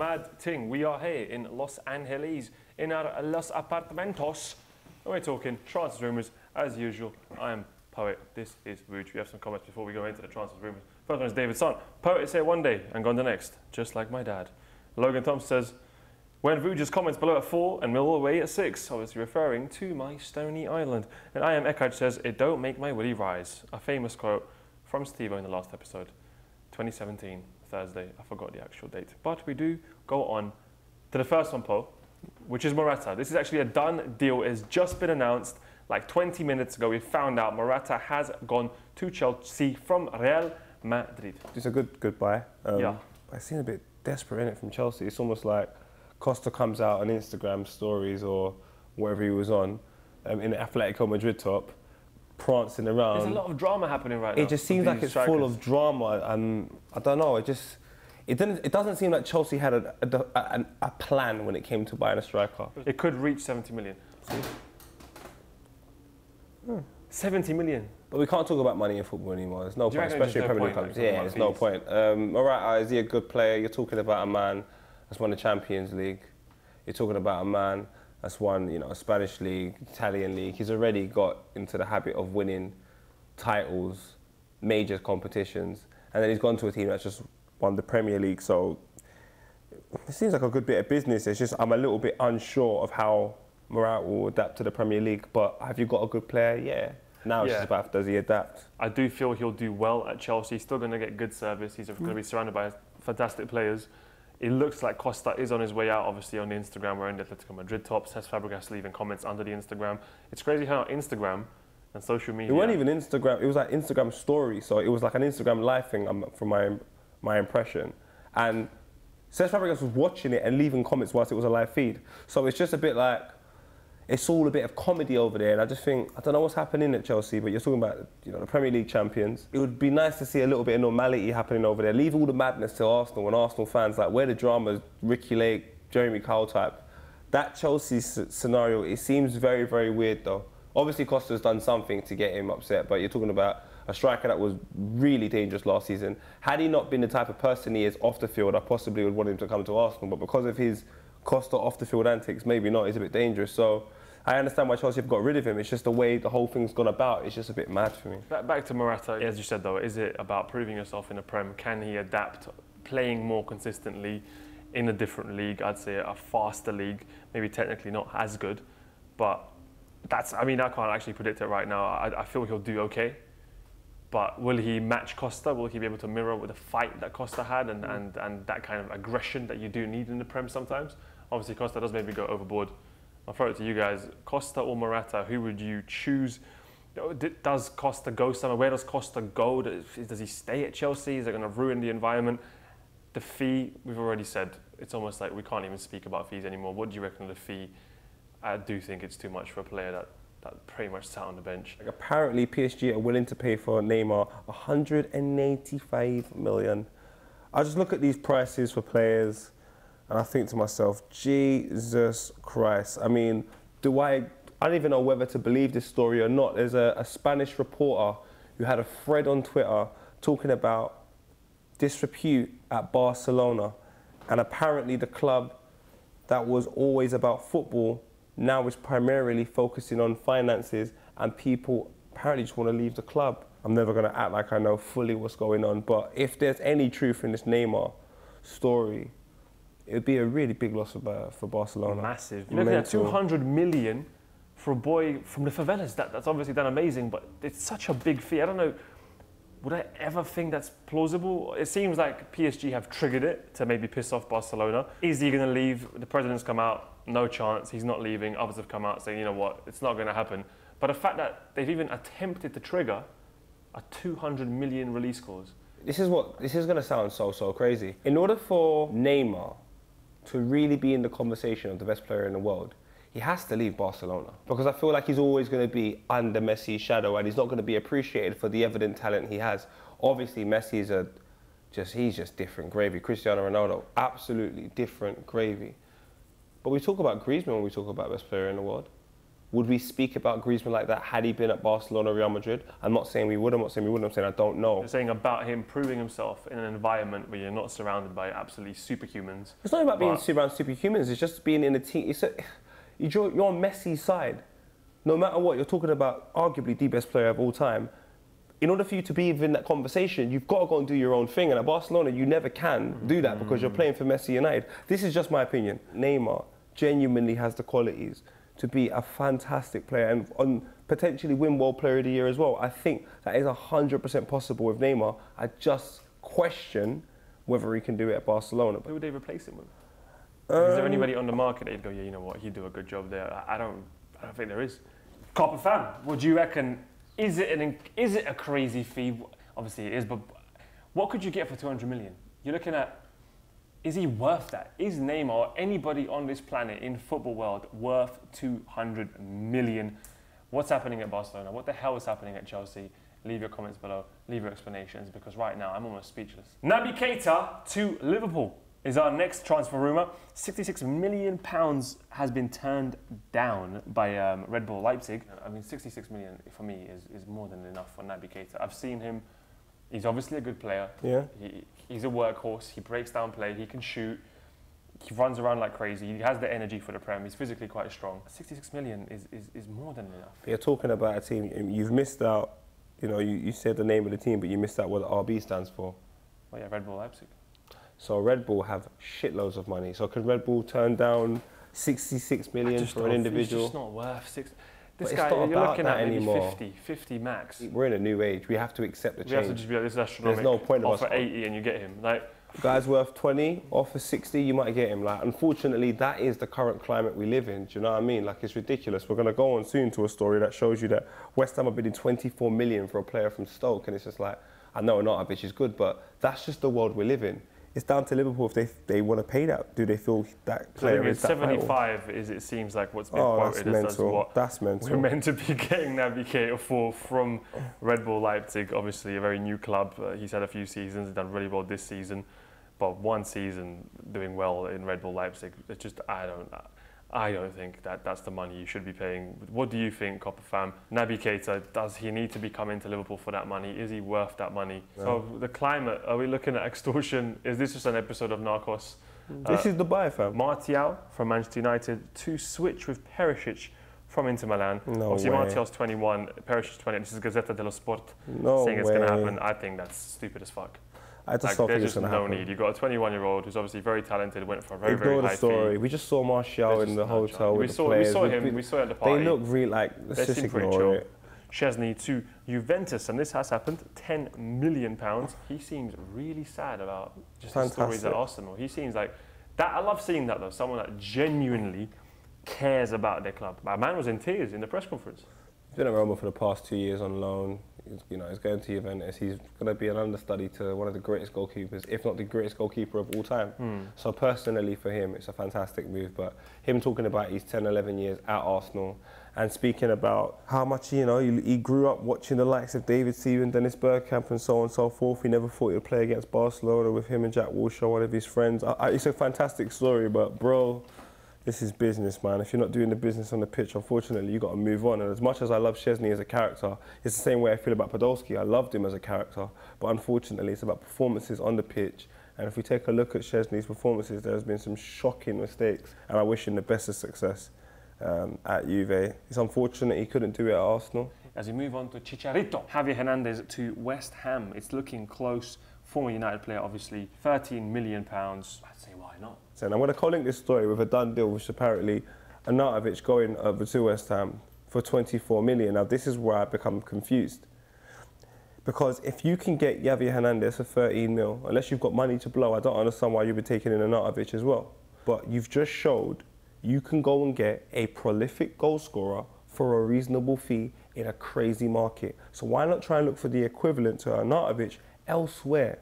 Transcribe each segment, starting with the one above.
mad thing. We are here in Los Angeles, in our Los Apartamentos. And we're talking transfer rumours as usual. I am Poet, this is Vuj. We have some comments before we go into the transfer rumours. First one is David Son. Poet is here one day and gone the next, just like my dad. Logan Thompson says, when Vuj's comments below at 4 and Millwall away at 6, obviously referring to my Stony Island. And I am Ekaj says, it don't make my willy rise. A famous quote from Steve in the last episode, 2017, Thursday. I forgot the actual date. But we do go on to the first one, Poe, which is Morata. This is actually a done deal. It has just been announced like 20 minutes ago. We found out Morata has gone to Chelsea from Real Madrid. It's a good buy. Yeah. I seem a bit desperate in it from Chelsea. It's almost like Costa comes out on Instagram stories or wherever he was on in the Atletico Madrid top, prancing around. There's a lot of drama happening right now. It just seems like it's full of drama, and I don't know. It doesn't seem like Chelsea had a plan when it came to buying a striker. It could reach 70 million. 70 million. But we can't talk about money in football anymore. There's no point, especially in Premier League clubs. Yeah, there's no point. Morata, is he a good player? You're talking about a man that's won the Champions League. You're talking about a man that's won, a Spanish league, Italian league. He's already got into the habit of winning titles, major competitions, and then he's gone to a team that's just won the Premier League. So it seems like a good bit of business. It's just I'm a little bit unsure of how Morata will adapt to the Premier League. But have you got a good player? Yeah. Now it's just about, does he adapt? I do feel he'll do well at Chelsea. He's still going to get good service. He's going to be surrounded by fantastic players. It looks like Costa is on his way out, obviously, on the Instagram. We're in the Atletico Madrid top. Cesc Fabregas leaving comments under the Instagram. It's crazy how Instagram and social media... It wasn't even Instagram. It was like Instagram story. So it was like an Instagram live thing from my impression. And Cesc Fabregas was watching it and leaving comments whilst it was a live feed. So it's just a bit like... It's all a bit of comedy over there, and I just think, I don't know what's happening at Chelsea, but you're talking about, the Premier League champions. It would be nice to see a little bit of normality happening over there. Leave all the madness to Arsenal and Arsenal fans, like where the drama, Ricky Lake, Jeremy Kyle type. That Chelsea scenario, it seems very, very weird though. Obviously Costa's done something to get him upset, but you're talking about a striker that was really dangerous last season. Had he not been the type of person he is off the field, I possibly would want him to come to Arsenal, but because of his Costa off the field antics, maybe not, he's a bit dangerous. So I understand why Chelsea have got rid of him. It's just the way the whole thing's gone about. It's just a bit mad for me. Back to Morata, as you said though, is it about proving yourself in the Prem? Can he adapt, playing more consistently in a different league? I'd say a faster league, maybe technically not as good, but I can't actually predict it right now. I feel he'll do okay, but will he match Costa? Will he be able to mirror with the fight that Costa had and that kind of aggression that you do need in the Prem sometimes? Obviously Costa does maybe go overboard. I'll throw it to you guys. Costa or Morata, who would you choose? Does Costa go somewhere? Where does Costa go? Does he stay at Chelsea? Is it going to ruin the environment? The fee, we've already said, it's almost like we can't even speak about fees anymore. What do you reckon of the fee? I do think it's too much for a player that pretty much sat on the bench. Apparently PSG are willing to pay for Neymar 185 million. I just look at these prices for players and I think to myself, Jesus Christ. I mean, I don't even know whether to believe this story or not. There's a Spanish reporter who had a thread on Twitter talking about disrepute at Barcelona. And apparently the club that was always about football now is primarily focusing on finances, and people apparently just want to leave the club. I'm never going to act like I know fully what's going on, but if there's any truth in this Neymar story, it would be a really big loss for Barcelona. Massive. You're looking at 200 million for a boy from the favelas. That's obviously done amazing, but it's such a big fee. I don't know, would I ever think that's plausible? It seems like PSG have triggered it to maybe piss off Barcelona. Is he going to leave? The president's come out, no chance, he's not leaving. Others have come out saying, you know what, it's not going to happen. But the fact that they've even attempted to trigger a 200 million release clause. This is going to sound so crazy. In order for Neymar to really be in the conversation of the best player in the world, he has to leave Barcelona. Because I feel like he's always going to be under Messi's shadow and he's not going to be appreciated for the evident talent he has. Obviously, Messi's he's just different gravy. Cristiano Ronaldo, absolutely different gravy. But we talk about Griezmann when we talk about best player in the world. Would we speak about Griezmann like that had he been at Barcelona or Real Madrid? I'm not saying we would, I'm not saying we wouldn't, I'm saying I don't know. You're saying about him proving himself in an environment where you're not surrounded by absolutely superhumans. It's not about being around superhumans, it's just being in a team. You're on Messi's side. No matter what, you're talking about arguably the best player of all time. In order for you to be within that conversation, you've got to go and do your own thing. And at Barcelona, you never can do that because you're playing for Messi United. This is just my opinion. Neymar genuinely has the qualities to be a fantastic player and potentially win World Player of the Year as well. I think that is 100% possible with Neymar. I just question whether he can do it at Barcelona. Who would they replace him with? Is there anybody on the market that you'd go, yeah, you know what, he'd do a good job there? I don't think there is. Copper fan, what do you reckon? Is it a crazy fee? Obviously it is, but what could you get for 200 million? You're looking at, is he worth that? Is Neymar or anybody on this planet in football world worth 200 million? What's happening at Barcelona? What the hell is happening at Chelsea? Leave your comments below, leave your explanations, because right now I'm almost speechless. Naby Keita to Liverpool is our next transfer rumour. £66 million has been turned down by Red Bull Leipzig. I mean, 66 million for me is more than enough for Naby Keita. I've seen him. He's obviously a good player. Yeah. He's a workhorse. He breaks down play. He can shoot. He runs around like crazy. He has the energy for the Prem. He's physically quite strong. 66 million is more than enough. You're talking about a team. You've missed out. You know, you said the name of the team, but you missed out what the RB stands for. Well, yeah, Red Bull Leipzig. So Red Bull have shitloads of money. So can Red Bull turn down 66 million for an individual? It's just not worth six. This guy, you're looking at maybe 50 max. We're in a new age. We have to accept the change. We have to just be like, this is astronomical. There's no point of us. Offer 80 and you get him. Like, guy's worth 20, offer 60, you might get him. Like, unfortunately, that is the current climate we live in. Do you know what I mean? Like, it's ridiculous. We're going to go on soon to a story that shows you that West Ham are bidding 24 million for a player from Stoke, and it's just like, I know Arnautovic is good, but that's just the world we live in. It's down to Liverpool if they want to pay that. Do they feel that player is that 75 vital? Is, it seems like what's been quoted as what that's mental. We're meant to be getting Naby Keita for from Red Bull Leipzig. Obviously a very new club. He's had a few seasons, done really well this season, but one season doing well in Red Bull Leipzig. It's just I don't think that's the money you should be paying. What do you think, Copper fam? Naby Keita, does he need to be coming to Liverpool for that money? Is he worth that money? No. So the climate, are we looking at extortion? Is this just an episode of Narcos? This is Dubai, fam. Martial from Manchester United to switch with Perisic from Inter Milan. No Obviously, way. Martial's 21, Perisic 20. This is Gazzetta dello Sport saying it's going to happen. I think that's stupid as fuck. I just don't think it's going to happen. There's just no need. You've got a 21-year-old who's obviously very talented, went for a very, Ignore very high the story. fee. We just saw Martial in the hotel with the players. We saw it at the party. They look really like, let's just ignore it. Chesney to Juventus, and this has happened, £10 million. He seems really sad about just the stories at Arsenal. He seems like that. I love seeing that though, someone that genuinely cares about their club. My man was in tears in the press conference. He's been at Roma for the past 2 years on loan. He's going to Juventus. He's going to be an understudy to one of the greatest goalkeepers, if not the greatest goalkeeper of all time. So personally for him, it's a fantastic move. But him talking about his 10, 11 years at Arsenal and speaking about how much, he grew up watching the likes of David Seaman, Dennis Bergkamp and so on and so forth. He never thought he'd play against Barcelona with him and Jack Wilshere, one of his friends. It's a fantastic story, but bro, this is business, man. If you're not doing the business on the pitch, unfortunately, you've got to move on. And as much as I love Chesney as a character, it's the same way I feel about Podolski. I loved him as a character, but unfortunately, it's about performances on the pitch. And if we take a look at Chesney's performances, there's been some shocking mistakes. And I wish him the best of success at Juve. It's unfortunate he couldn't do it at Arsenal. As we move on to Chicharito, Javier Hernandez to West Ham. It's looking close. Former United player, obviously, £13 million. I'd say, why not? And I'm going to co-link this story with a done deal, which apparently Arnautovic going over to West Ham for 24 million. Now, this is where I become confused. Because if you can get Javier Hernandez for 13 mil, unless you've got money to blow, I don't understand why you'd be taking in Arnautovic as well. But you've just showed you can go and get a prolific goal scorer for a reasonable fee in a crazy market. So why not try and look for the equivalent to Arnautovic elsewhere?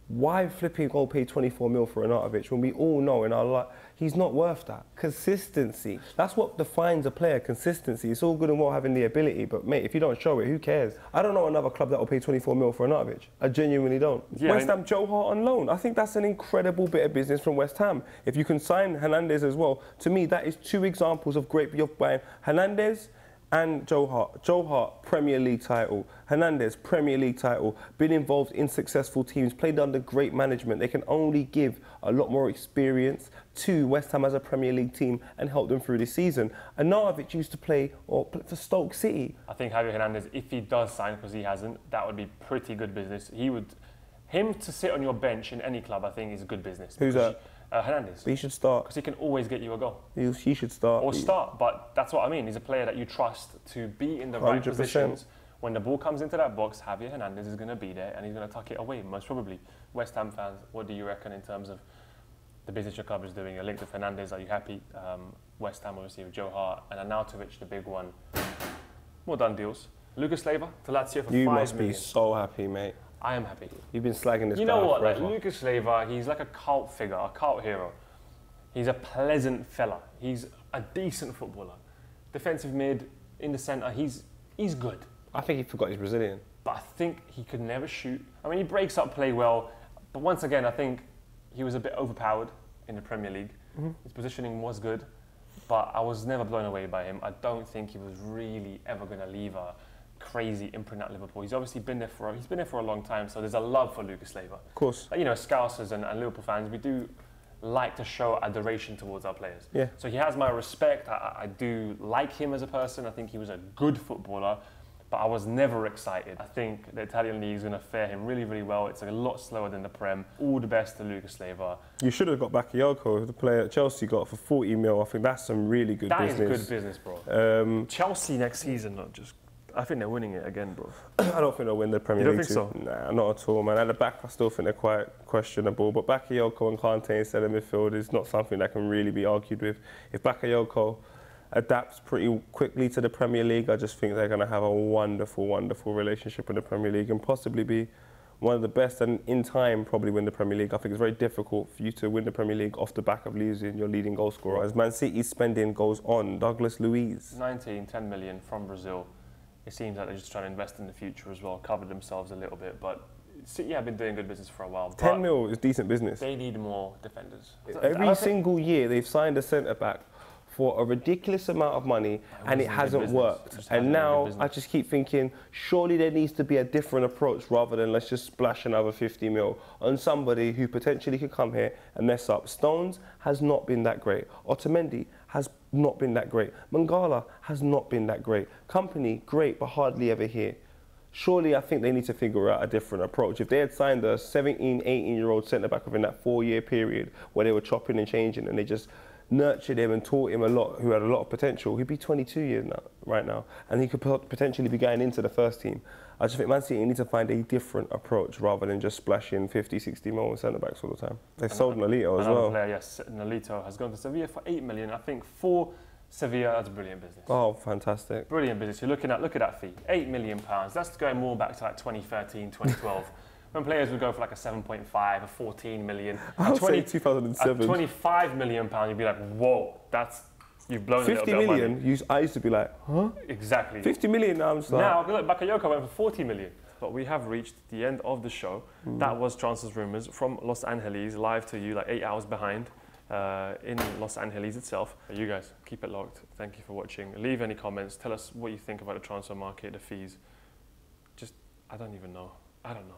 why flipping go pay 24 mil for Arnautovic when we all know in our life he's not worth that? Consistency. That's what defines a player, consistency. It's all good and well having the ability, but mate, if you don't show it, who cares? I don't know another club that will pay 24 mil for Arnautovic. I genuinely don't. Yeah, West Ham, Joe Hart on loan. I think that's an incredible bit of business from West Ham. If you can sign Hernandez as well, to me, that is two examples of great youth buying. Hernandez and Joe Hart. Joe Hart, Premier League title. Hernandez, Premier League title. Been involved in successful teams, played under great management. They can only give a lot more experience to West Ham as a Premier League team and help them through this season. Arnautovic used to play for Stoke City. I think Javier Hernandez, if he does sign, because he hasn't, that would be pretty good business. Him to sit on your bench in any club, I think, is good business. Who's that? Hernandez. But he should start. Because he can always get you a goal. He should start. Or start, but that's what I mean. He's a player that you trust to be in the right 100%. positions. When the ball comes into that box, Javier Hernandez is going to be there and he's going to tuck it away, most probably. West Ham fans, what do you reckon in terms of the business your club is doing? You're linked with Hernandez, are you happy? West Ham, obviously, with Joe Hart and Arnautovic, the big one. More done deals. Lucas Leiva to Lazio for 5 million. You must be so happy, mate. I am happy. You've been slagging this guy. You know what? Forever. Like Lucas Leiva, he's like a cult figure, a cult hero. He's a pleasant fella. He's a decent footballer. Defensive mid, in the centre, he's good. I think he forgot he's Brazilian. But I think he could never shoot. I mean, he breaks up play well, but once again, I think he was a bit overpowered in the Premier League. His positioning was good, but I was never blown away by him. I don't think he was really ever going to leave a crazy imprint at Liverpool. He's obviously been there for a long time, so there's a love for Lucas Leiva. Of course. You know, Scousers and Liverpool fans, we do like to show adoration towards our players. Yeah. So he has my respect. I do like him as a person. I think he was a good footballer, but I was never excited. I think the Italian league is going to fare him really, really well. It's a lot slower than the Prem. All the best to Lucas Leiva. You should have got Bakayoko, the player that Chelsea got for 40 mil. I think that's some really good business. That is good business, bro. Chelsea next season, not just... I think they're winning it again, bro. I don't think they'll win the Premier League. You don't think so? Nah, not at all, man. At the back, I still think they're quite questionable. But Bakayoko and Kante instead of midfield is not something that can really be argued with. If Bakayoko adapts pretty quickly to the Premier League, I just think they're going to have a wonderful, wonderful relationship in the Premier League and possibly be one of the best, and in time probably win the Premier League. I think it's very difficult for you to win the Premier League off the back of losing your leading goal scorer. As Man City's spending goes on, Douglas Luiz. 10 million from Brazil. It seems like they're just trying to invest in the future as well, cover themselves a little bit. But City have been doing good business for a while. 10 mil is decent business. They need more defenders. Every single year they've signed a centre-back for a ridiculous amount of money and it hasn't worked. And now I just keep thinking, surely there needs to be a different approach rather than let's just splash another 50 mil on somebody who potentially could come here and mess up. Stones has not been that great. Otamendi has not been that great. Mangala has not been that great. Company, great, but hardly ever here. Surely I think they need to figure out a different approach. If they had signed a 17, 18-year-old centre-back within that 4-year period where they were chopping and changing and they just nurtured him and taught him a lot, who had a lot of potential, he'd be 22 years now, right now, and he could potentially be going into the first team. I just think Man City need to find a different approach rather than just splashing 50, 60 mil on centre-backs all the time. They've sold Nolito as well. Player, yes, Nolito has gone to Sevilla for 8 million. I think for Sevilla, that's brilliant business. Oh, fantastic. Brilliant business. You're looking at, look at that fee, £8 million. That's going more back to like 2013, 2012. When players would go for like a 7.5, a 14 million, I would say 2007. A 25 million pound, you'd be like, whoa, you've blown 50 a little bit million, of money. I used to be like, huh? Exactly. 50 million now, I'm just like... Now, look, Bakayoko went for 40 million. But we have reached the end of the show. That was Transfers Rumours from Los Angeles, live to you, like 8 hours behind in Los Angeles itself. You guys, keep it locked. Thank you for watching. Leave any comments. Tell us what you think about the transfer market, the fees. I don't even know. I don't know.